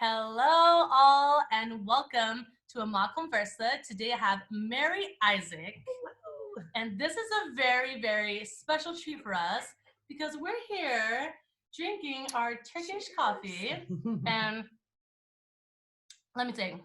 Hello, all, and welcome to Amá CONVERSA. Today I have Mary Isik, and this is a very, very special treat for us because we're here drinking our Turkish coffee, and let me tell you,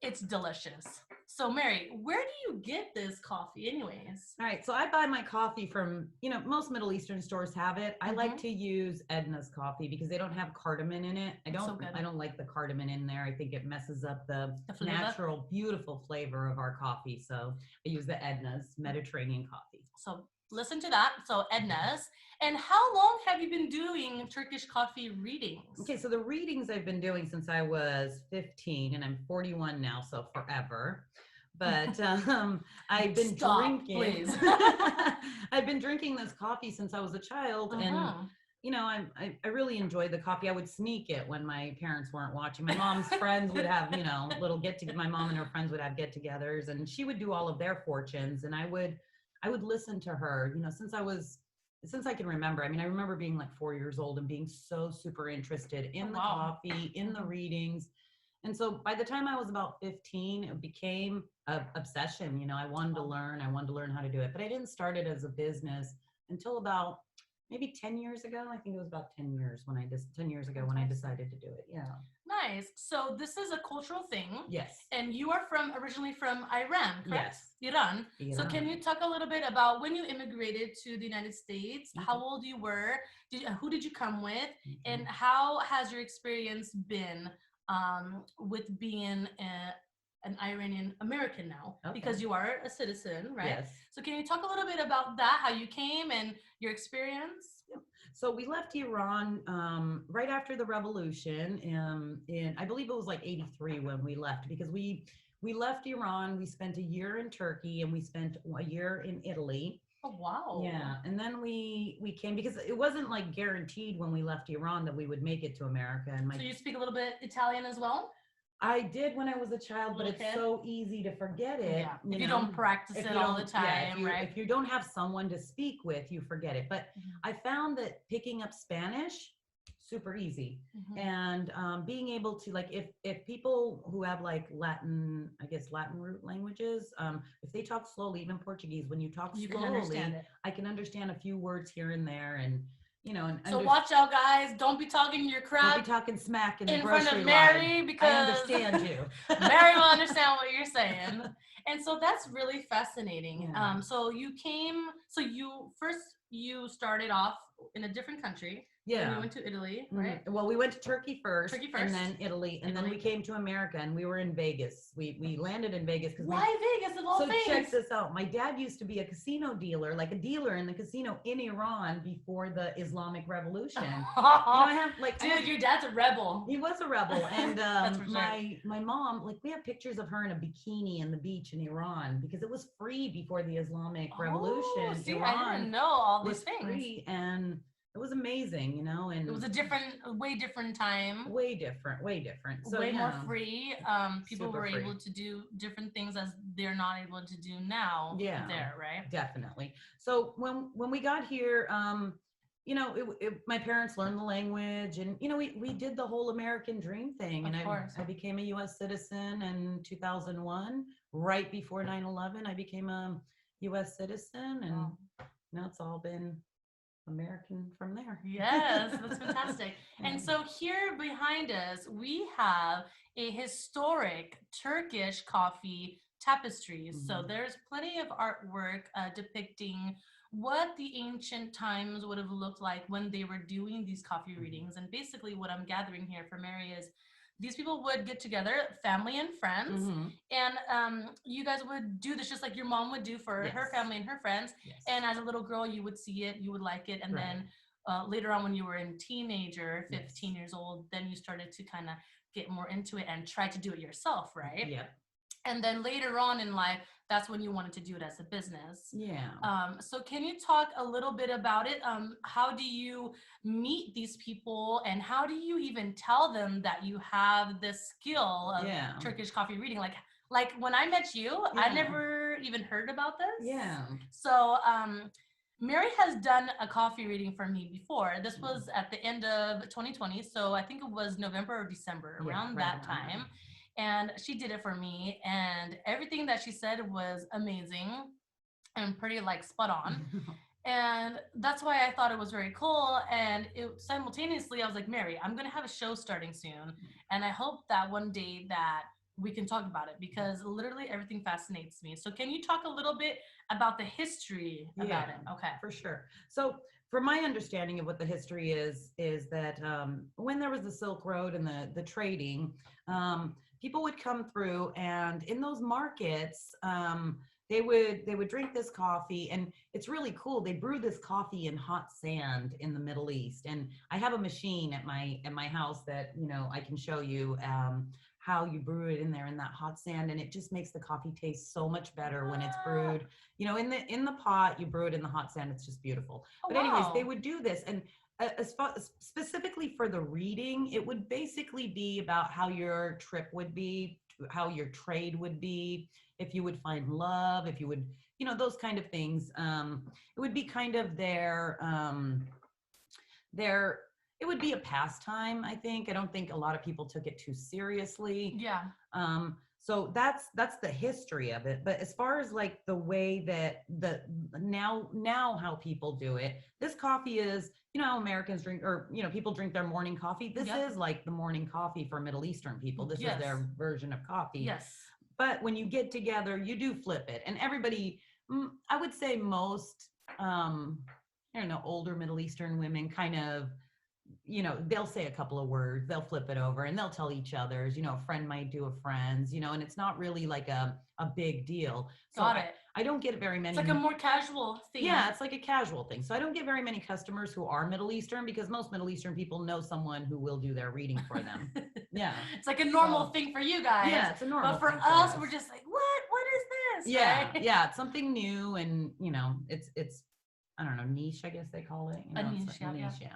it's delicious. So, Mary, where do you get this coffee, anyways? All right, so I buy my coffee from, most Middle Eastern stores have it. I like to use Edna's coffee because they don't have cardamom in it. I don't like the cardamom in there. I think it messes up the natural, beautiful flavor of our coffee. So I use the Edna's Mediterranean coffee. So listen to that. So Edna's. And how long have you been doing Turkish coffee readings? Okay, so the readings I've been doing since I was 15, and I'm 41 now, so forever. But I've been drinking. I've been drinking this coffee since I was a child, and I really enjoyed the coffee. I would sneak it when my parents weren't watching. My mom's friends would have little my mom and her friends would have get-togethers, and she would do all of their fortunes, and I would listen to her. Since I can remember. I mean, I remember being like 4 years old and being so super interested in the coffee, in the readings. And so by the time I was about 15, it became an obsession. I wanted to learn. I wanted to learn how to do it. But I didn't start it as a business until about maybe 10 years ago. I think it was about 10 years when I decided to do it. Yeah. Nice. So this is a cultural thing. Yes. And you are originally from Iran, correct? Yes. Iran. So can you talk a little bit about when you immigrated to the United States, how old you were, who did you come with, and how has your experience been with being an Iranian American now? Because you are a citizen, right? Yes. So can you talk a little bit about that, how you came and your experience? So we left Iran right after the revolution, in I believe it was like 83 when we left, because we left Iran, we spent a year in Turkey, and we spent a year in Italy. Oh, wow. Yeah, and then we came because it wasn't like guaranteed when we left Iran that we would make it to America. And so you speak a little bit Italian as well? I did when I was a child, but it's so easy to forget it. Yeah. If you don't practice it all the time, right? If you don't have someone to speak with, you forget it. But I found that picking up Spanish, super easy. And being able to, like, if people who have like Latin root languages, if they talk slowly, even Portuguese, when you talk slowly, I can understand a few words here and there, and so watch out, guys. Don't be talking your crap. Don't be talking smack in front of Mary, because I understand you. Mary will understand what you're saying. And so that's really fascinating. Yeah. So you started off in a different country. Yeah. And you went to Italy, right? Well, we went to Turkey first, and then Italy, and then we came to America, and we were in Vegas. We landed in Vegas because why Vegas of all things? So check this out. My dad used to be a casino dealer, like a dealer in the casino in Iran before the Islamic Revolution. Dude, your dad's a rebel. He was a rebel, and my mom, like, we have pictures of her in a bikini in the beach in Iran because it was free before the Islamic Revolution. See, Iran I didn't know all these things. Free, and it was amazing, and it was a way different time. Way different. So, way more free. People were able to do different things as they're not able to do now. Yeah, there, right? Definitely. So when we got here, my parents learned the language, and we did the whole American dream thing. And I became a U.S. citizen in 2001, right before 9/11. I became a U.S. citizen, and now it's all been American from there. Yes, that's fantastic. And so here behind us, we have a historic Turkish coffee tapestry. So there's plenty of artwork depicting what the ancient times would have looked like when they were doing these coffee readings. And basically what I'm gathering here from Mary is these people would get together, family and friends, and you guys would do this just like your mom would do for her family and her friends. And as a little girl, you would see it, you would like it, and then later on when you were a teenager, 15 years old, then you started to kind of get more into it and try to do it yourself, right? Yeah. And then later on in life, that's when you wanted to do it as a business. Yeah. So can you talk a little bit about it? How do you meet these people, and how do you even tell them that you have this skill of Turkish coffee reading? Like when I met you, I never even heard about this. Yeah. So Mary has done a coffee reading for me before. This was at the end of 2020, so I think it was November or December, around that time. And she did it for me, and everything that she said was amazing and pretty like spot on. And that's why I thought it was very cool. And simultaneously, I was like, Mary, I'm going to have a show starting soon. And I hope that one day that we can talk about it, because literally everything fascinates me. So can you talk a little bit about the history about it? Okay. For sure. So from my understanding of what the history is that when there was the Silk Road and the trading, people would come through, and in those markets, they would drink this coffee, and it's really cool. They brew this coffee in hot sand in the Middle East, and I have a machine at my house that I can show you how you brew it in there in that hot sand, and it just makes the coffee taste so much better when it's brewed. In the pot, you brew it in the hot sand. It's just beautiful. But anyways, they would do this, and specifically for the reading, it would basically be about how your trip would be, how your trade would be, if you would find love, if you would, those kind of things. It would be kind of it would be a pastime, I think. I don't think a lot of people took it too seriously. Yeah. So that's the history of it. But as far as like the way that now how people do it, this coffee is, Americans drink, or people drink their morning coffee. This is like the morning coffee for Middle Eastern people. This is their version of coffee. Yes. But when you get together, you do flip it, and everybody, I would say most, older Middle Eastern women kind of, they'll say a couple of words, they'll flip it over, and they'll tell each other's, a friend might do a friend's, and it's not really like a big deal. So Got it. I don't get very many. It's like a more casual thing. Yeah, it's like a casual thing. So I don't get very many customers who are Middle Eastern, because most Middle Eastern people know someone who will do their reading for them. Yeah. It's like a normal thing for you guys. Yeah, it's a normal But for thing us, we're just like, what is this? Yeah, right? yeah, it's something new, and it's I don't know, niche, I guess they call it. A niche, yeah.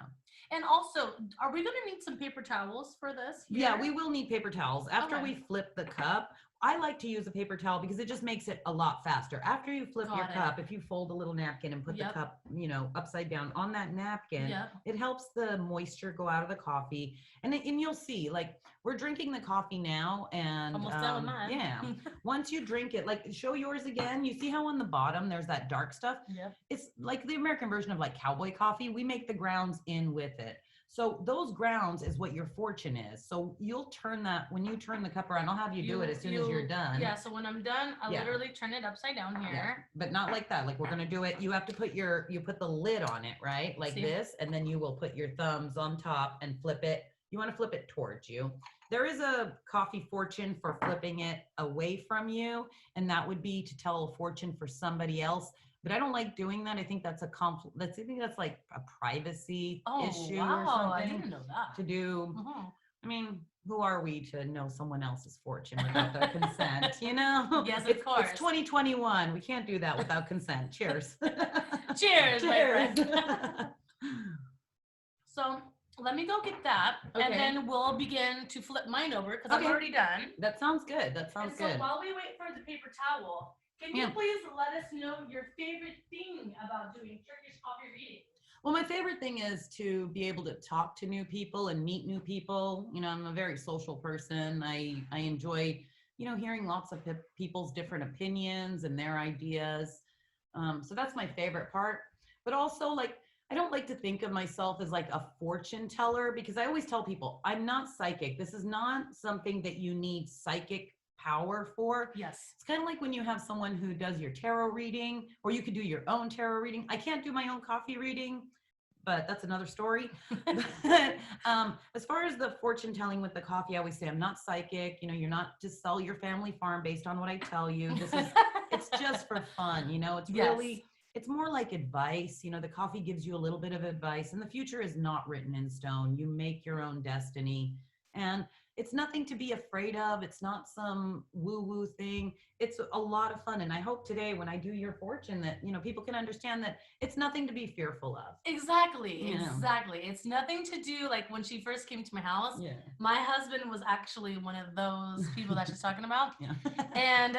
And also, are we going to need some paper towels for this? Yeah, we will need paper towels. After we flip the cup, I like to use a paper towel because it just makes it a lot faster. After you flip your cup, if you fold a little napkin and put the cup, upside down on that napkin, it helps the moisture go out of the coffee. And you'll see, like, we're drinking the coffee now, and almost done with mine. Yeah, once you drink it, like, show yours again. You see how on the bottom there's that dark stuff? Yep. It's like the American version of like cowboy coffee. We make the grounds in with it. So those grounds is what your fortune is. So you'll turn that, when you turn the cup around, I'll have you do it as soon as you're done. Yeah, so when I'm done, I'll literally turn it upside down here. Yeah, but not like that. Like, we're going to do it. You have to put you put the lid on it, right? Like this, and then you will put your thumbs on top and flip it. You want to flip it towards you. There is a coffee fortune for flipping it away from you, and that would be to tell a fortune for somebody else. But I don't like doing that. I think that's a conflict. I think that's like a privacy issue or something. I didn't know that. To do. I mean, who are we to know someone else's fortune without their consent? Yes, of course. It's 2021. We can't do that without consent. Cheers. Cheers, my friend. So let me go get that, and then we'll begin to flip mine over, because I'm already done. That sounds good. That sounds good. So while we wait for the paper towel, can you please let us know your favorite thing about doing Turkish coffee reading? Well, my favorite thing is to be able to talk to new people and meet new people. I'm a very social person. I enjoy, hearing lots of people's different opinions and their ideas. So that's my favorite part. But also, like, I don't like to think of myself as like a fortune teller, because I always tell people I'm not psychic. This is not something that you need psychic power for. Yes. It's kind of like when you have someone who does your tarot reading, or you could do your own tarot reading. I can't do my own coffee reading, but that's another story. But, as far as the fortune telling with the coffee, I always say I'm not psychic. You're not to sell your family farm based on what I tell you. It's just for fun. It's really, it's more like advice. The coffee gives you a little bit of advice, and the future is not written in stone. You make your own destiny, and it's nothing to be afraid of. It's not some woo-woo thing. It's a lot of fun. And I hope today, when I do your fortune, that, people can understand that it's nothing to be fearful of. Exactly. Exactly. It's nothing to do, like when she first came to my house, my husband was actually one of those people that she's talking about. And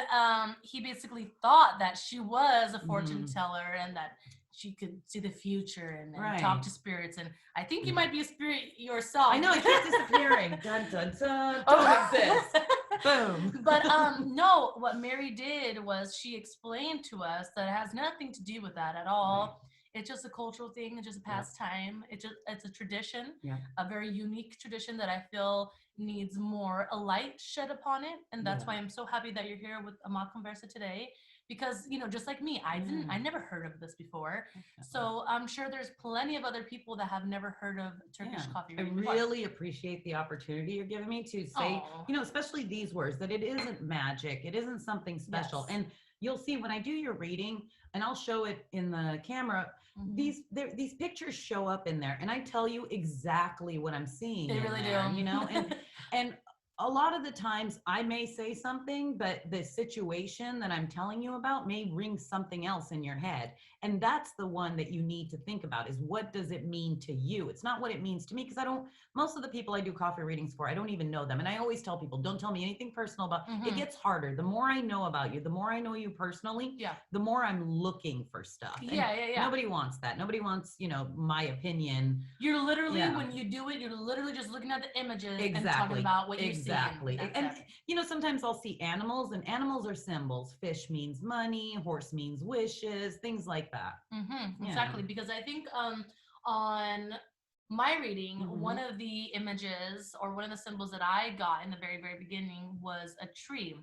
he basically thought that she was a fortune teller, and that she could see the future and Right. talk to spirits. And I think you might be a spirit yourself. I know, it keeps disappearing. Dun, dun, dun. Don't exist. Boom. But no, what Mary did was she explained to us that it has nothing to do with that at all. Right. It's just a cultural thing. It's just a pastime. It's a tradition, a very unique tradition that I feel needs more a light shed upon it. And that's why I'm so happy that you're here with Amá CONVERSA today. Because, you know, just like me, I never heard of this before. So I'm sure there's plenty of other people that have never heard of Turkish coffee. I really appreciate the opportunity you're giving me to say, you know, especially these words, that it isn't magic. It isn't something special. And you'll see when I do your reading, and I'll show it in the camera, these pictures show up in there. And I tell you exactly what I'm seeing. They really do. You know, and a lot of the times I may say something, but the situation that I'm telling you about may ring something else in your head. And that's the one that you need to think about, is what does it mean to you? It's not what it means to me, because most of the people I do coffee readings for, I don't even know them. And I always tell people, don't tell me anything personal about, it gets harder. The more I know about you, the more I know you personally, the more I'm looking for stuff. Nobody wants that. Nobody wants, you know, my opinion. You're literally, when you do it, you're literally just looking at the images and talking about what you see. Exactly. And you know, sometimes I'll see animals, and animals are symbols. Fish means money, horse means wishes, things like that. Exactly. Because I think on my reading, one of the images or one of the symbols that I got in the very, very beginning was a tree.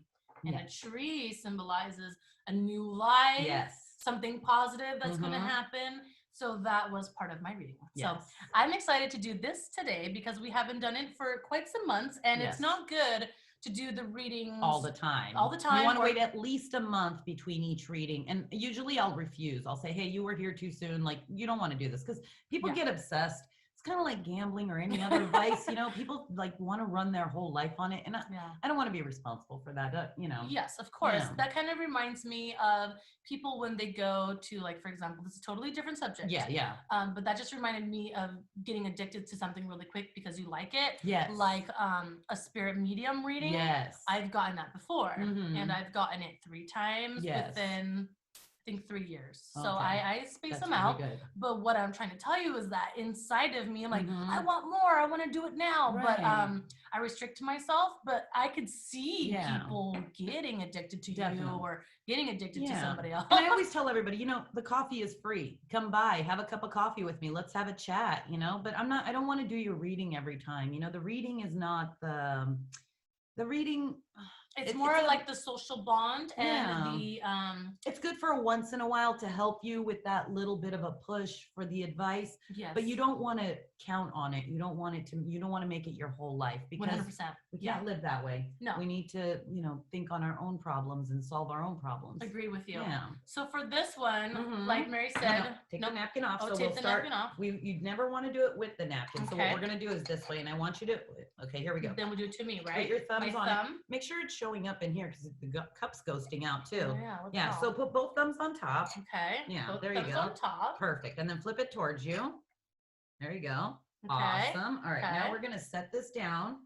And a tree symbolizes a new life, something positive that's going to happen. So that was part of my reading. So I'm excited to do this today because we haven't done it for quite some months, and it's not good to do the readings all the time. You want to wait at least a month between each reading. And usually I'll refuse. I'll say, hey, you were here too soon. Like, you don't want to do this, because people get obsessed. It's kind of like gambling or any other vice, you know, people like want to run their whole life on it. And I don't want to be responsible for that, you know. Yes, of course. That kind of reminds me of people when they go to, like, for example, this is a totally different subject. But that just reminded me of getting addicted to something really quick because you like it. Like a spirit medium reading. I've gotten that before. And I've gotten it 3 times within, I think, 3 years. So I space them out. Really, but what I'm trying to tell you is that inside of me, I'm like, I want more. I want to do it now. But I restrict myself. But I could see people getting addicted to you or getting addicted to somebody else. And I always tell everybody, you know, the coffee is free. Come by, have a cup of coffee with me. Let's have a chat, you know. But I don't want to do your reading every time. You know, the reading is not the reading. It's more like the social bond and the it's good for once in a while to help you with that little bit of a push for the advice. But you don't want to count on it. You don't want to make it your whole life, because 100%. We can't live that way. No. We need to, you know, think on our own problems and solve our own problems. Agree with you. So for this one, like Mary said, take the napkin off. So we'll start. Napkin off. You'd never want to do it with the napkin. So what we're going to do is this way, and I want you to, okay, here we go. Then we'll do it to me, right? Put your thumbs on it. Make sure it's showing up in here, because the cup's ghosting out too. So put both thumbs on top. Both there you go. On top. Perfect. And then flip it towards you. There you go. Awesome. All right, now we're gonna set this down.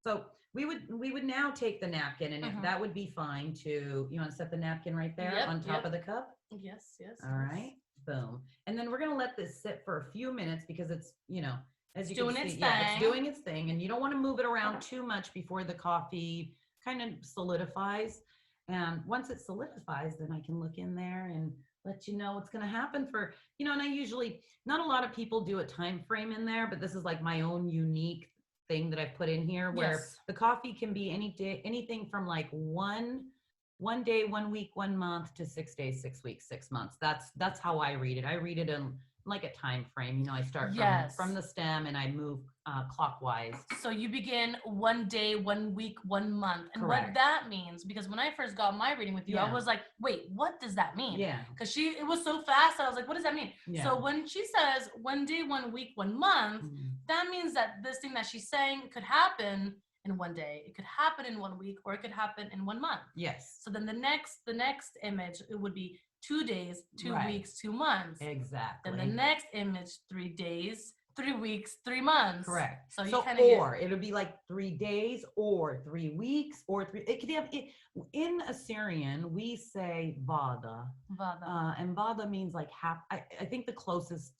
So we would now take the napkin, and if that would be fine to, you want to set the napkin right there on top of the cup? Yes. All right. Boom. And then we're gonna let this sit for a few minutes, because it's, you know, as you can see, it's doing its thing, and you don't want to move it around too much before the coffee kind of solidifies. And once it solidifies, then I can look in there and let you know what's going to happen for, you know, and I usually, not a lot of people do a time frame in there, but this is like my own unique thing that I've put in here, where the coffee can be any day, anything from like one day, 1 week, 1 month, to 6 days, 6 weeks, 6 months. That's how I read it. I read it in like a time frame. You know, I start from the stem and I move clockwise. So you begin 1 day, 1 week, 1 month. And what that means, because when I first got my reading with you, I was like, wait, what does that mean? Because it was so fast. I was like, what does that mean? So when she says 1 day, 1 week, 1 month, that means that this thing that she's saying could happen in 1 day, it could happen in 1 week, or it could happen in 1 month. So then the next image, it would be 2 days, 2 weeks, 2 months. Exactly. Then the next image, 3 days, 3 weeks, 3 months. Correct. So you So kind or of it'll be like 3 days or 3 weeks or three. It could have it in Assyrian. We say vada, Vada. and vada means like I think the closest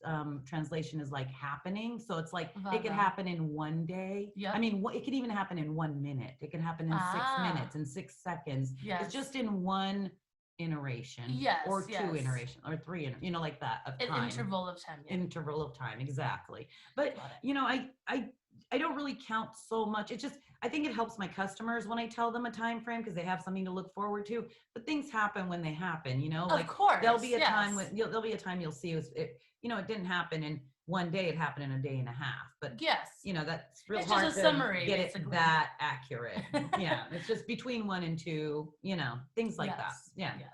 translation is like happening. So it's like it could Vada. happen in 1 day. Yep. I mean, it could even happen in 1 minute. It can happen in 6 minutes, in 6 seconds. Yes. It's just in one iteration, yes, or 2 yes. iteration, or 3, you know, like that of An time. interval of time. Yeah. Interval of time, exactly. But you know, I don't really count so much. It just, I think it helps my customers when I tell them a time frame because they have something to look forward to. But things happen when they happen, you know. Like, of course, there'll be a time when there'll be a time you'll see it. You know, it didn't happen in 1 day; it happened in a day and a half. But yes, you know, that's real it's hard just a to summary, get basically. it that accurate. Yeah, it's just between 1 and 2. You know, things like that. Yeah. Yes.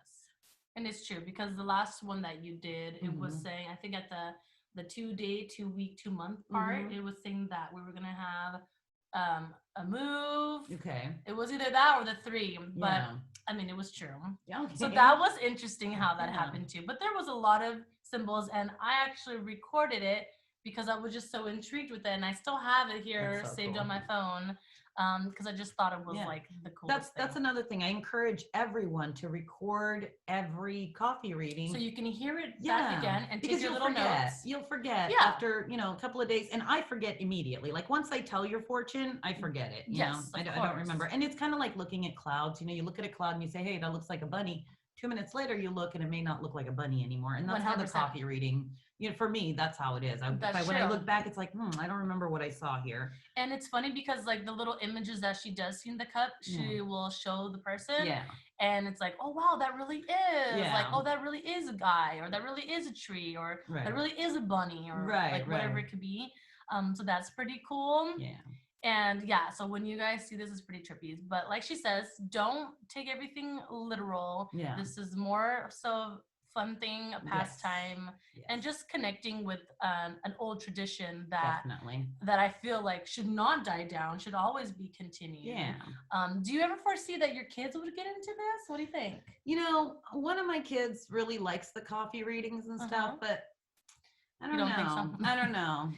And it's true because the last one that you did, it was saying, I think at the 2 day, 2 week, 2 month part, it was saying that we were gonna have a move. Okay. It was either that or the 3, but Yeah. I mean, it was true. Yeah. Okay. So that was interesting how that happened too. But there was a lot of symbols, and I actually recorded it because I was just so intrigued with it, and I still have it here saved on my phone. Because I just thought it was like the coolest That's another thing. I encourage everyone to record every coffee reading so you can hear it back again and take your little notes. You'll forget after, you know, a couple of days, and I forget immediately. Like once I tell your fortune, I forget it. You know, I don't remember. And it's kind of like looking at clouds. You know, you look at a cloud and you say, "Hey, that looks like a bunny." 2 minutes later, you look and it may not look like a bunny anymore. And that's 100%. How the coffee reading, you know, for me, that's how it is. When I look back, it's like, I don't remember what I saw here. And it's funny because like the little images that she does see in the cup, she will show the person. Yeah. And it's like, oh, wow, that really is. Yeah. Like, oh, that really is a guy, or that really is a tree, or that really is a bunny, or like whatever it could be. So that's pretty cool. Yeah. And yeah, so when you guys see this, it's pretty trippy. But like she says, don't take everything literal. Yeah. This is more so fun thing, a pastime, and just connecting with an old tradition that I feel like should not die down, should always be continued. Yeah. Do you ever foresee that your kids would get into this? What do you think? You know, one of my kids really likes the coffee readings and stuff, but I don't know. Think so? I don't know.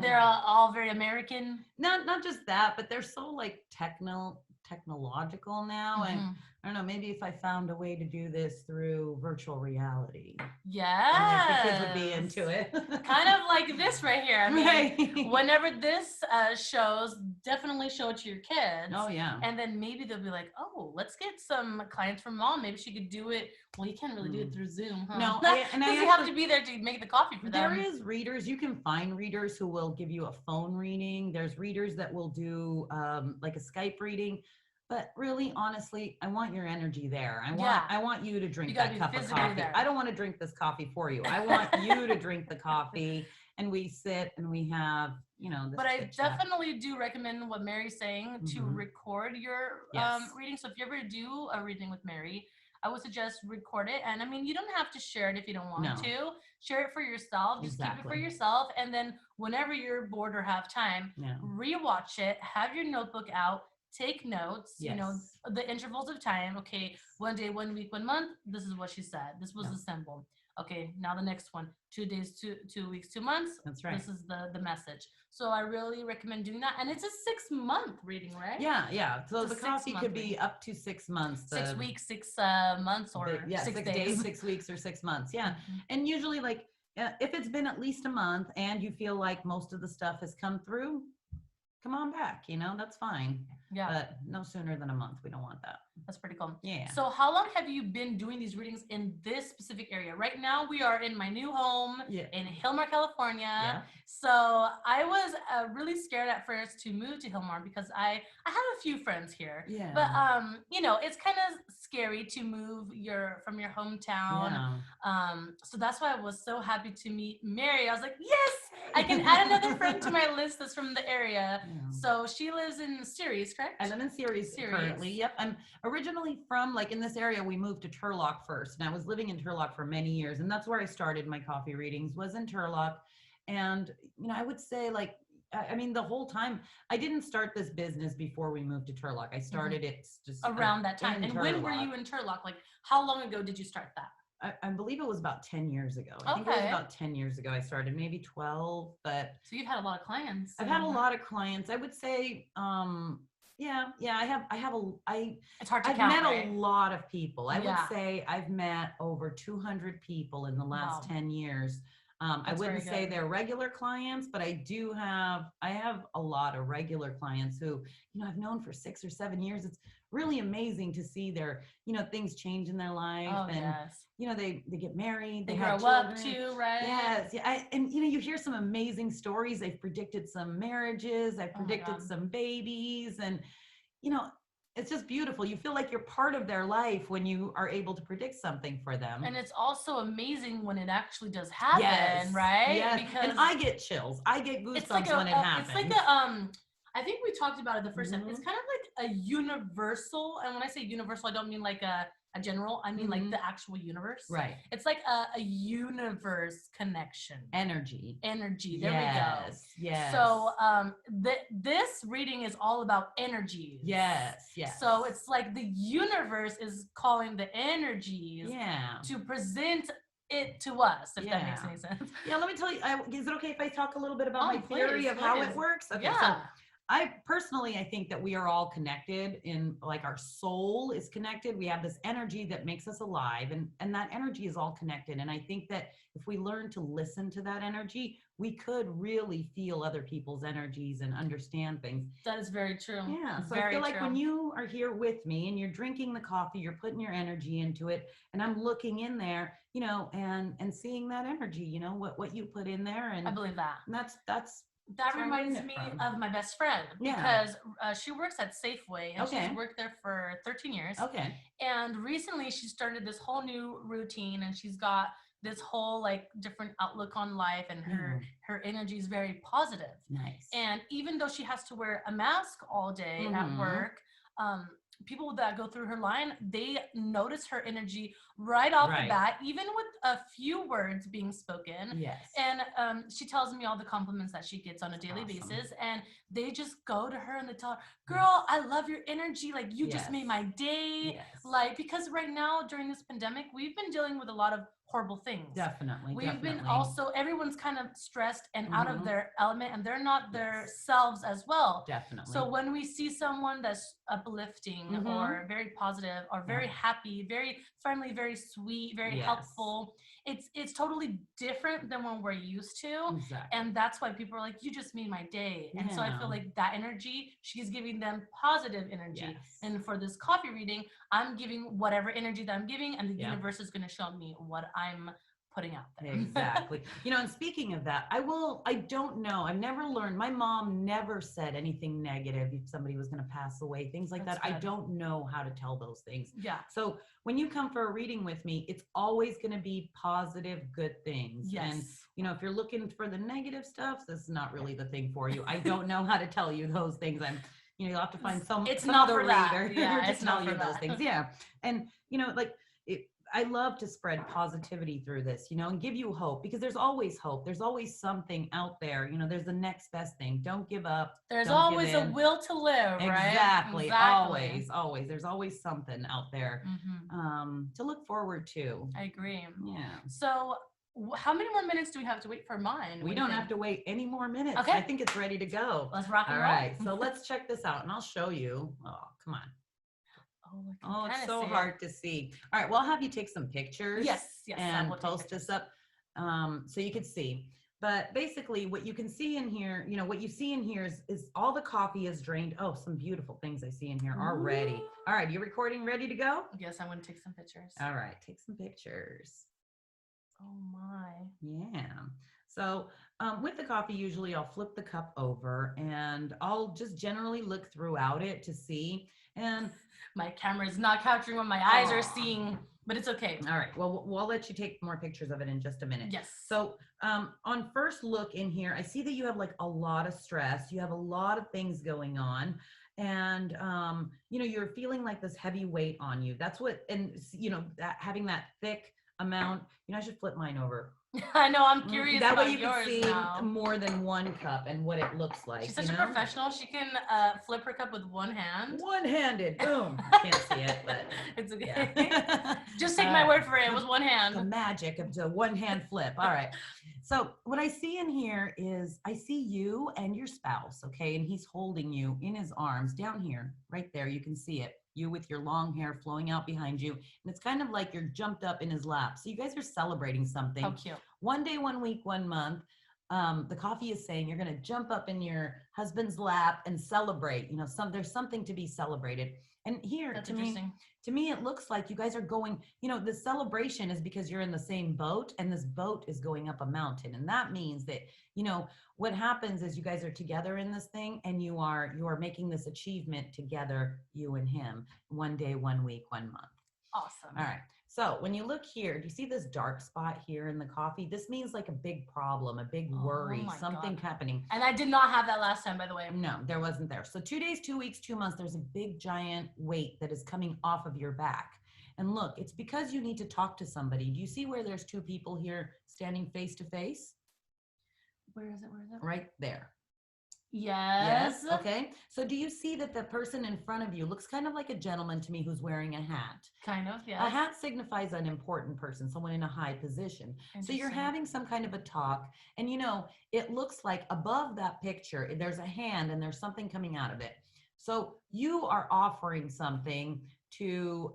They're all very American. Not just that, but they're so like technological now, and I don't know, maybe if I found a way to do this through virtual reality. Yeah. The kids would be into it. Kind of like this right here. I mean, whenever this shows, definitely show it to your kids. Oh, yeah. And then maybe they'll be like, oh, let's get some clients from mom. Maybe she could do it. Well, you can't really do it through Zoom, huh? No, because you have to be there to make the coffee for them. There is readers. You can find readers who will give you a phone reading. There's readers that will do like a Skype reading. But really, honestly, I want your energy there. I want you to drink that cup of coffee. There. I don't want to drink this coffee for you. I want you to drink the coffee, and we sit and we have, you know, this But I definitely do recommend what Mary's saying, to record your reading. So if you ever do a reading with Mary, I would suggest record it. And I mean, you don't have to share it if you don't want to. Share it for yourself. Just keep it for yourself. And then whenever you're bored or have time, rewatch it, have your notebook out, take notes, you know, the intervals of time. Okay, 1 day, 1 week, 1 month, this is what she said. This was the symbol. Okay, now the next one, 2 days, 2 weeks, 2 months. That's right. This is the message. So I really recommend doing that. And it's a 6-month reading, right? Yeah. So the coffee could be up to 6 months. 6 weeks, 6 months, or 6 days, 6 weeks, or 6 months. Yeah. And usually, like, if it's been at least a month and you feel like most of the stuff has come through, come on back, you know, that's fine. Yeah. But no sooner than a month. We don't want that. That's pretty cool. Yeah. So how long have you been doing these readings in this specific area? Right now we are in my new home in Hillmar, California. Yeah. So I was really scared at first to move to Hillmar because I have a few friends here. Yeah. But you know, it's kind of scary to move from your hometown. Yeah. So that's why I was so happy to meet Mary. I was like, yes, I can add another friend to my list that's from the area. Yeah. So she lives in Ceres, correct? I live in Ceres currently. Yep. I'm originally from, like, in this area. We moved to Turlock first, and I was living in Turlock for many years, and that's where I started my coffee readings, was in Turlock. And you know, I would say, like, I mean, the whole time, I didn't start this business before we moved to Turlock. I started it just around that time. And when were you in Turlock? Like, how long ago did you start that? I believe it was about 10 years ago. I think it was about 10 years ago I started, maybe 12, but. So you've had a lot of clients. I've had a lot of clients. I would say, yeah, it's hard to I've count, met right? a lot of people. I would say I've met over 200 people in the last 10 years. I wouldn't say they're regular clients, but I have a lot of regular clients who, I've known for 6 or 7 years. It's really amazing to see their, things change in their life. Oh, and, yes. they get married, they have grow children. up too, right? Yes. Yeah. And, you hear some amazing stories. They've predicted some marriages. I've predicted some babies, and, it's just beautiful. You feel like you're part of their life when you are able to predict something for them. And it's also amazing when it actually does happen, right? Yes. Because and I get chills. I get goosebumps when it happens. It's like I think we talked about it the first time. It's kind of like a universal, and when I say universal, I don't mean like a general. I mean like the actual universe. Right. It's like a universe connection. Energy. There we go. Yes. So this reading is all about energies. Yes. So it's like the universe is calling the energies to present it to us, if that makes any sense. Yeah, let me tell you, is it okay if I talk a little bit about my theory of how it works? Okay, yeah. So I think that we are all connected in, like, our soul is connected. We have this energy that makes us alive, and that energy is all connected. And I think that if we learn to listen to that energy, we could really feel other people's energies and understand things. That is very true. Yeah. So I feel like when you are here with me and you're drinking the coffee, you're putting your energy into it, and I'm looking in there, and seeing that energy, what you put in there. And I believe that. And that reminds me of my best friend, because she works at Safeway, and she's worked there for 13 years. Okay. And recently she started this whole new routine, and she's got this whole like different outlook on life, and her energy is very positive. Nice. And even though she has to wear a mask all day at work, people that go through her line, they notice her energy right off the bat, even with a few words being spoken. Yes. And she tells me all the compliments that she gets on a daily basis, and they just go to her and they tell her, girl, I love your energy. Like, you just made my day. Yes. Like, because right now during this pandemic, we've been dealing with a lot of horrible things. Definitely. We've been also, everyone's kind of stressed and out of their element, and they're not their selves as well. Definitely. So when we see someone that's uplifting or very positive or very happy, very friendly, very sweet, very helpful, it's totally different than when we're used to. Exactly. And that's why people are like, you just made my day. And so I feel like that energy, she's giving them positive energy. Yes. And for this coffee reading, I'm giving whatever energy that I'm giving, and the universe is going to show me what I'm putting out there. Exactly. And speaking of that, I don't know. I've never learned. My mom never said anything negative if somebody was going to pass away, things like that. Good. I don't know how to tell those things. Yeah. So when you come for a reading with me, it's always going to be positive, good things. Yes. And, if you're looking for the negative stuff, that's not really the thing for you. I don't know how to tell you those things. You'll have to find some other reader to tell you those things. Yeah. And, I love to spread positivity through this, and give you hope, because there's always hope. There's always something out there. There's the next best thing. Don't give up. There's always a will to live, right? Exactly. Always. There's always something out there to look forward to. I agree. Yeah. So how many more minutes do we have to wait for mine? We don't have to wait any more minutes. Okay. I think it's ready to go. Let's rock and roll. All right. So let's check this out, and I'll show you. Oh, come on. Oh, it's so hard to see. All right, well, I'll have you take some pictures. Yes. And post this up so you can see. But basically, what you can see in here, what you see in here is all the coffee is drained. Oh, some beautiful things I see in here already. All right, you recording, ready to go? Yes, I'm going to take some pictures. All right, take some pictures. Oh, my. Yeah. So with the coffee, usually I'll flip the cup over, and I'll just generally look throughout it to see. And my camera is not capturing what my eyes are seeing, but it's okay. All right. Well, we'll let you take more pictures of it in just a minute. Yes. So on first look in here, I see that you have like a lot of stress. You have a lot of things going on. And, you're feeling like this heavy weight on you. That's what, and, that having that thick amount, I should flip mine over. I know, I'm curious That way about you yours can see now. more than one cup and what it looks like. She's such a professional. She can flip her cup with one hand. One-handed, boom. Can't see it, but it's okay. yeah. Just take my word for it. It was one hand. The magic of the one-hand flip. All right. So what I see in here is I see you and your spouse, okay? And he's holding you in his arms down here, right there. You can see it. You with your long hair flowing out behind you. And it's kind of like you're jumped up in his lap. So you guys are celebrating something. How cute. 1 day, 1 week, 1 month. The coffee is saying you're going to jump up in your husband's lap and celebrate. You know, there's something to be celebrated. And here, That's to me, it looks like you guys are going, you know, the celebration is because you're in the same boat, and this boat is going up a mountain. And that means that, you know, what happens is you guys are together in this thing, and you are making this achievement together, you and him, 1 day, 1 week, 1 month. Awesome. All right. So when you look here, do you see this dark spot here in the coffee? This means like a big problem, a big worry, something happening. And I did not have that last time, by the way. No, there wasn't there. So 2 days, 2 weeks, 2 months, there's a big giant weight that is coming off of your back. And look, it's because you need to talk to somebody. Do you see where there's two people here standing face to face? Where is it? Where is it? Right there. Yes. Okay. So do you see that the person in front of you looks kind of like a gentleman to me who's wearing a hat? Kind of, yes. A hat signifies an important person, someone in a high position. So you're having some kind of a talk, and you know, it looks like above that picture, there's a hand and there's something coming out of it. So you are offering something to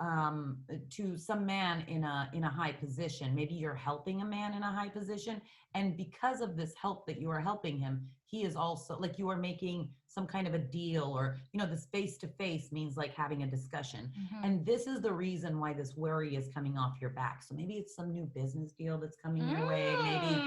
some man in a high position. Maybe you're helping a man in a high position, and because of this help that you are helping him, he is also like, you are making some kind of a deal, or you know, this face to face means like having a discussion. And this is the reason why this worry is coming off your back. So maybe it's some new business deal that's coming your way, maybe,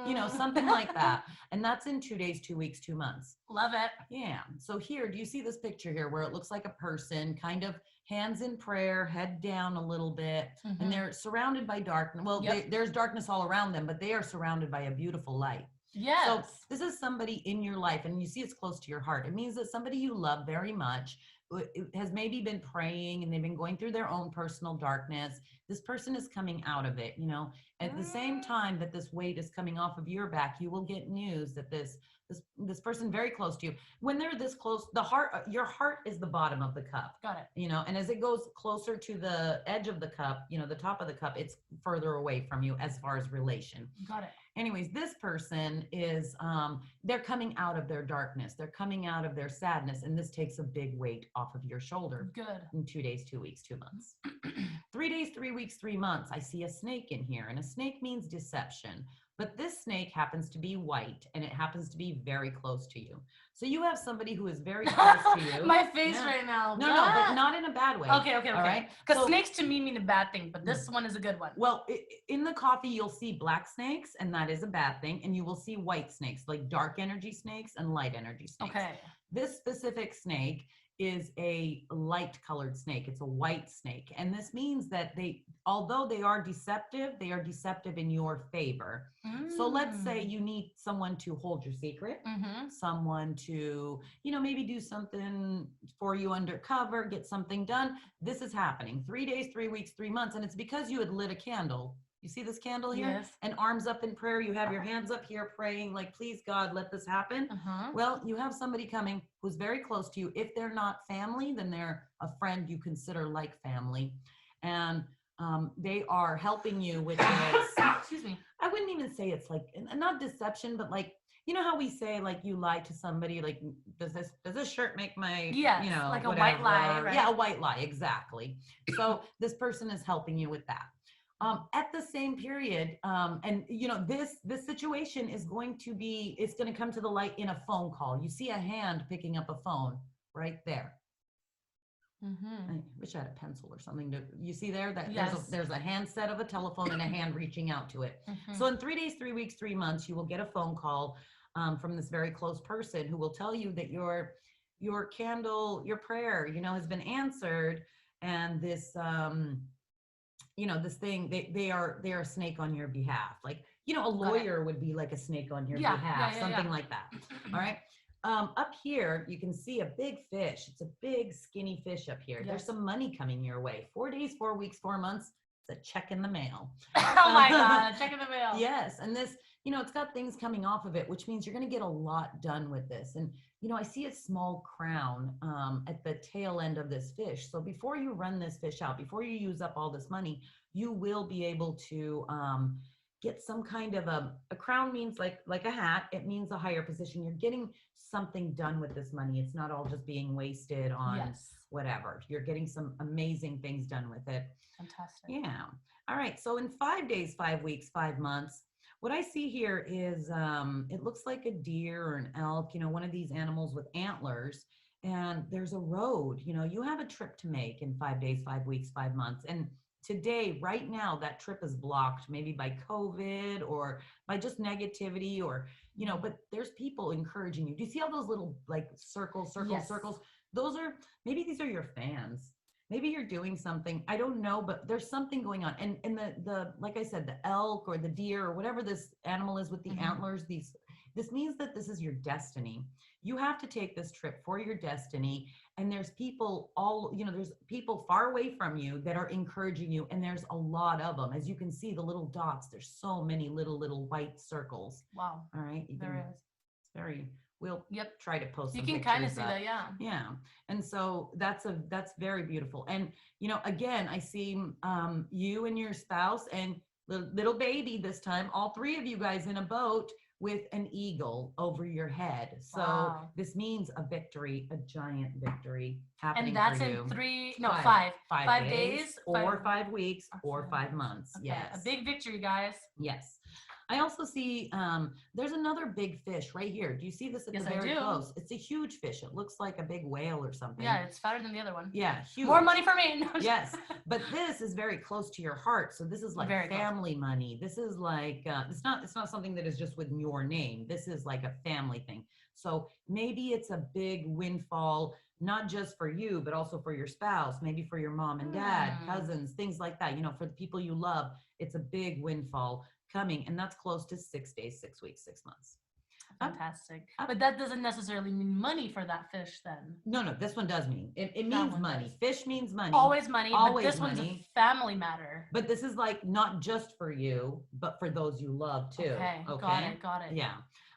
you know, something like that. And that's in 2 days, 2 weeks, 2 months. Love it. Yeah. So here, do you see this picture here where it looks like a person kind of hands in prayer, head down a little bit, and they're surrounded by darkness. Well, there's darkness all around them, but they are surrounded by a beautiful light. Yes. So this is somebody in your life, and you see it's close to your heart. It means that somebody you love very much has maybe been praying, and they've been going through their own personal darkness. This person is coming out of it, you know. At the same time that this weight is coming off of your back, you will get news that this person very close to you, when they're this close, your heart is the bottom of the cup. Got it. You know, and as it goes closer to the edge of the cup, you know, the top of the cup, it's further away from you as far as relation. Got it. Anyways, this person is, they're coming out of their darkness. They're coming out of their sadness. And this takes a big weight off of your shoulder. Good. In 2 days, 2 weeks, 2 months. 3 days, 3 weeks, 3 months. I see a snake in here, and a snake means deception. But this snake happens to be white, and it happens to be very close to you. So you have somebody who is very close to you. My face right now. No, but not in a bad way. Okay. All right. Because snakes to me mean a bad thing, but this one is a good one. Well, in the coffee, you'll see black snakes, and that is a bad thing. And you will see white snakes, like dark energy snakes and light energy snakes. Okay. This specific snake is a light colored snake. It's a white snake. And this means that although they are deceptive in your favor. So let's say you need someone to hold your secret, someone to, you know, maybe do something for you undercover, get something done. This is happening 3 days, 3 weeks, 3 months. And it's because you had lit a candle. You see this candle here? Yes. And arms up in prayer. You have your hands up here praying, like, please, God, let this happen. Well, you have somebody coming who's very close to you. If they're not family, then they're a friend you consider like family. And they are helping you with this. Excuse me. I wouldn't even say it's like, not deception, but like, you know how we say, like, you lie to somebody, like, does this shirt make my, you know, like a whatever. white lie, right? Yeah, a white lie, exactly. So this person is helping you with that. At the same period, and you know, this situation is going to be, it's going to come to the light in a phone call. You see a hand picking up a phone right there. I wish I had a pencil or something to, you see there that there's a handset of a telephone and a hand reaching out to it. So in 3 days, 3 weeks, 3 months, you will get a phone call from this very close person who will tell you that your candle, your prayer, you know, has been answered. And this, you know, this thing, they are a snake on your behalf. Like, you know, a lawyer would be like a snake on your behalf, something like that. All right. Up here, you can see a big fish. It's a big skinny fish up here. There's some money coming your way. 4 days, 4 weeks, 4 months. It's a check in the mail. Oh my God, check in the mail. Yes. And this, it's got things coming off of it, which means you're going to get a lot done with this. And, I see a small crown at the tail end of this fish. So before you run this fish out, before you use up all this money, you will be able to get some kind of a crown. Means like a hat. It means a higher position. You're getting something done with this money. It's not all just being wasted on whatever. You're getting some amazing things done with it. Fantastic. Yeah. All right. So in 5 days, 5 weeks, 5 months, what I see here is it looks like a deer or an elk, one of these animals with antlers. And there's a road, you have a trip to make in 5 days, 5 weeks, 5 months. And today, right now, that trip is blocked maybe by COVID or by just negativity or, but there's people encouraging you. Do you see all those little like circles? Maybe these are your fans. Maybe you're doing something, I don't know, but there's something going on. And the like I said, the elk or the deer or whatever this animal is with the antlers, this means that this is your destiny. You have to take this trip for your destiny. And there's people there's people far away from you that are encouraging you. And there's a lot of them. As you can see, the little dots, there's so many little white circles. Wow. All right. There is. It's very, we'll try to post some pictures. You can kind of see that, yeah. Yeah. And so that's very beautiful. And, again, I see you and your spouse and little baby this time, all three of you guys in a boat with an eagle over your head. So this means a victory, a giant victory happening for you. And that's in 5 days, or 5 weeks, or 5 months. Okay. Yes. A big victory, guys. Yes. I also see there's another big fish right here. Do you see this at the very close? It's a huge fish. It looks like a big whale or something. Yeah, it's fatter than the other one. Yeah, huge. More money for me. No, yes, but this is very close to your heart. So this is like family money. This is like it's not something that is just with your name. This is like a family thing. So maybe it's a big windfall, not just for you, but also for your spouse, maybe for your mom and dad, cousins, things like that. For the people you love, it's a big windfall coming, and that's close to 6 days, 6 weeks, 6 months. Fantastic. But that doesn't necessarily mean money for that fish then. No, this one does mean. It means money. Fish means money. Always money, but this one's a family matter. But this is like not just for you, but for those you love too. Okay. Got it. Yeah.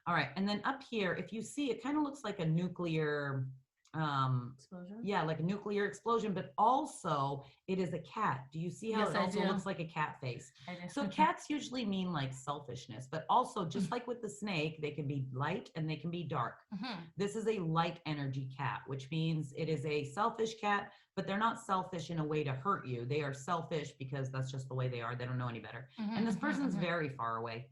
All right. And then up here, if you see, it kind of looks like a nuclear explosion. Yeah, like a nuclear explosion, but also it is a cat. Do you see how it also looks like a cat face? So cats usually mean like selfishness, but also just like with the snake, they can be light and they can be dark. This is a light energy cat, which means it is a selfish cat, but they're not selfish in a way to hurt you. They are selfish because that's just the way they are. They don't know any better. And this person's very far away,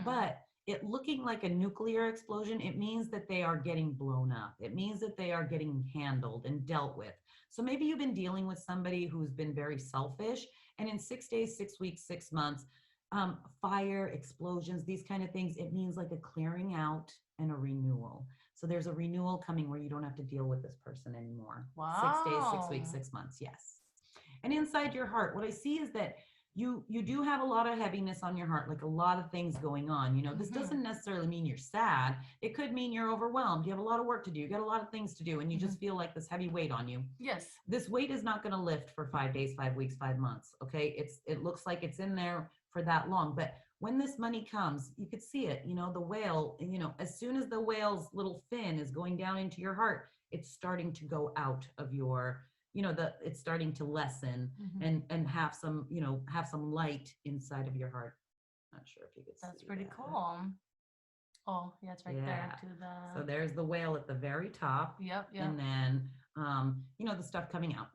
but it looking like a nuclear explosion, it means that they are getting blown up. It means that they are getting handled and dealt with. So maybe you've been dealing with somebody who's been very selfish, and in 6 days, 6 weeks, 6 months, fire, explosions, these kind of things, it means like a clearing out and a renewal. So there's a renewal coming where you don't have to deal with this person anymore. Wow. 6 days, 6 weeks, 6 months, yes. And inside your heart, what I see is that you do have a lot of heaviness on your heart, like a lot of things going on. This doesn't necessarily mean you're sad. It could mean you're overwhelmed. You have a lot of work to do. You got a lot of things to do, and you just feel like this heavy weight on you. Yes. This weight is not going to lift for 5 days, 5 weeks, 5 months. Okay. It looks like it's in there for that long, but when this money comes, you could see it, the whale, as soon as the whale's little fin is going down into your heart, it's starting to go out of your, it's starting to lessen and have some light inside of your heart. Not sure if you could see. That's pretty cool. Oh, yeah, it's right there to the. So there's the whale at the very top. Yep. And then, the stuff coming out.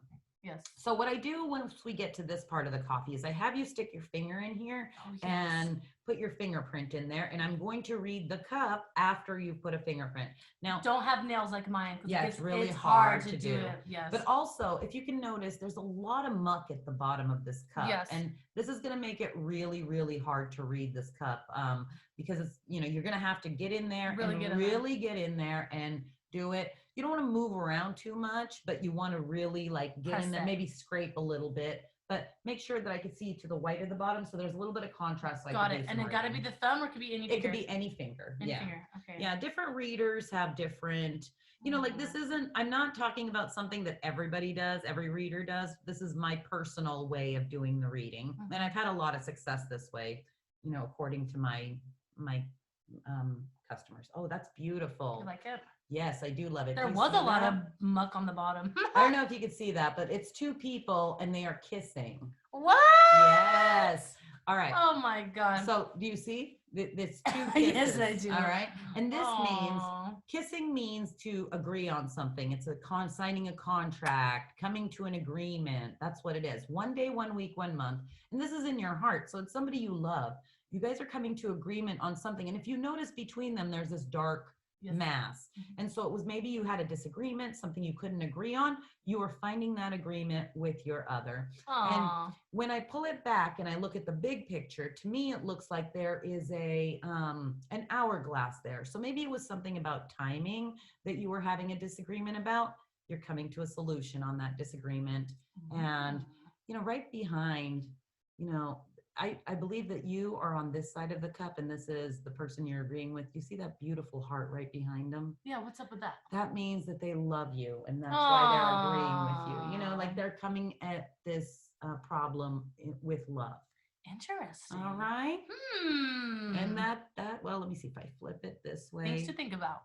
Yes. So what I do once we get to this part of the coffee is I have you stick your finger in here and put your fingerprint in there. And I'm going to read the cup after you put a fingerprint. Now, don't have nails like mine. Yeah, it's really hard to do. Yes. But also, if you can notice, there's a lot of muck at the bottom of this cup. Yes. And this is going to make it really, really hard to read this cup because it's, you're going to have to get in there get in there and do it. You don't want to move around too much, but you want to really like get in there, maybe scrape a little bit, but make sure that I can see to the white at the bottom. So there's a little bit of contrast. Like got it. And it got to be the thumb, or it could be any finger? It could be any finger. Any finger. Okay. Yeah. Different readers have different, You know, like this isn't, I'm not talking about something that everybody does, every reader does. This is my personal way of doing the reading. And I've had a lot of success this way, you know, according to my customers. Oh, that's beautiful. You like it? Yes, I do love it. There was a lot of muck on the bottom. I don't know if you could see that, but it's two people and they are kissing. What? Yes. All right. Oh my God. So do you see? It's two kisses. Yes, I do. All right. And this means, kissing means to agree on something. It's signing a contract, coming to an agreement. That's what it is. 1 day, 1 week, 1 month. And this is in your heart. So it's somebody you love. You guys are coming to agreement on something. And if you notice between them, there's this dark mass. And so it was maybe you had a disagreement, something you couldn't agree on. You were finding that agreement with your other. Aww. And when I pull it back and I look at the big picture, to me, it looks like there is an hourglass there. So maybe it was something about timing that you were having a disagreement about. You're coming to a solution on that disagreement. And, you know, right behind, you know, I believe that you are on this side of the cup and this is the person you're agreeing with. You see that beautiful heart right behind them? Yeah, what's up with that? That means that they love you and that's why they're agreeing with you. You know, like they're coming at this problem with love. Interesting. All right. And that, well, let me see if I flip it this way. Things to think about.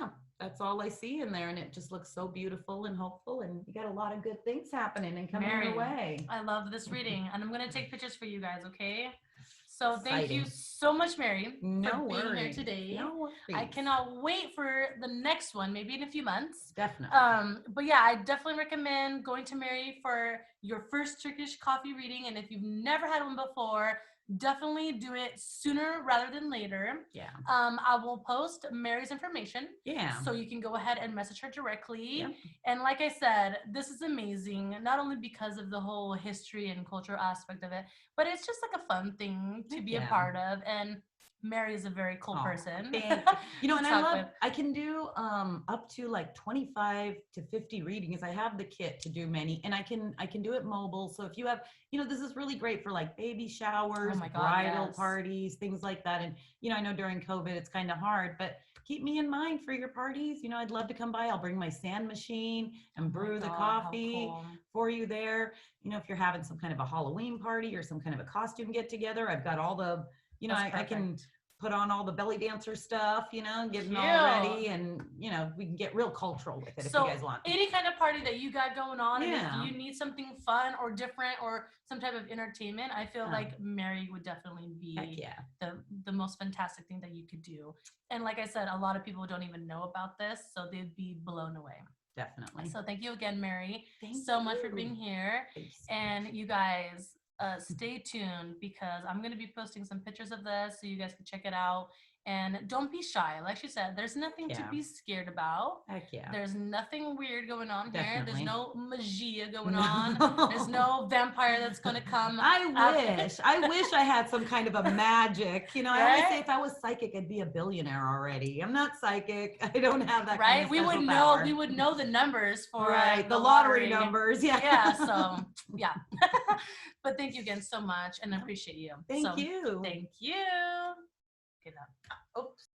Yeah. That's all I see in there, and it just looks so beautiful and hopeful, and you got a lot of good things happening and coming your way. I love this reading, and I'm going to take pictures for you guys, okay? So thank you so much, Mary, for being here today. No worries. I cannot wait for the next one, maybe in a few months. Definitely. But yeah, I definitely recommend going to Mary for your first Turkish coffee reading, and if you've never had one before, definitely do it sooner rather than later. Yeah. I will post Mary's information. Yeah. So you can go ahead and message her directly. Yep. And like I said, this is amazing, not only because of the whole history and cultural aspect of it, but it's just like a fun thing to be a part of. And Mary is a very cool person. You know, and I can do up to like 25 to 50 readings. I have the kit to do many, and I can do it mobile. So if you have, you know, this is really great for like baby showers, bridal parties, things like that. And, you know, I know during COVID it's kind of hard, but keep me in mind for your parties. You know, I'd love to come by. I'll bring my sand machine and brew the coffee for you there. You know, if you're having some kind of a Halloween party or some kind of a costume get together, I've got all the, you know, I can put on all the belly dancer stuff, you know, getting all ready, and, you know, we can get real cultural with it if you guys want. Any kind of party that you got going on, and if you need something fun or different or some type of entertainment, I feel like Mary would definitely be the most fantastic thing that you could do. And like I said, a lot of people don't even know about this, so they'd be blown away. Definitely. So thank you again, Mary. Thank you so much for being here. And you guys, stay tuned because I'm going to be posting some pictures of this so you guys can check it out. And don't be shy. Like she said, there's nothing to be scared about. Heck yeah. There's nothing weird going on here. There's no magia going on. There's no vampire that's going to come. I wish I had some kind of a magic. You know, I always say if I was psychic, I'd be a billionaire already. I'm not psychic. I don't have that kind of special power. We would know the numbers for the lottery numbers. Yeah. So yeah. But thank you again so much, and I appreciate you. Thank you. Thank you. Good enough. Oops.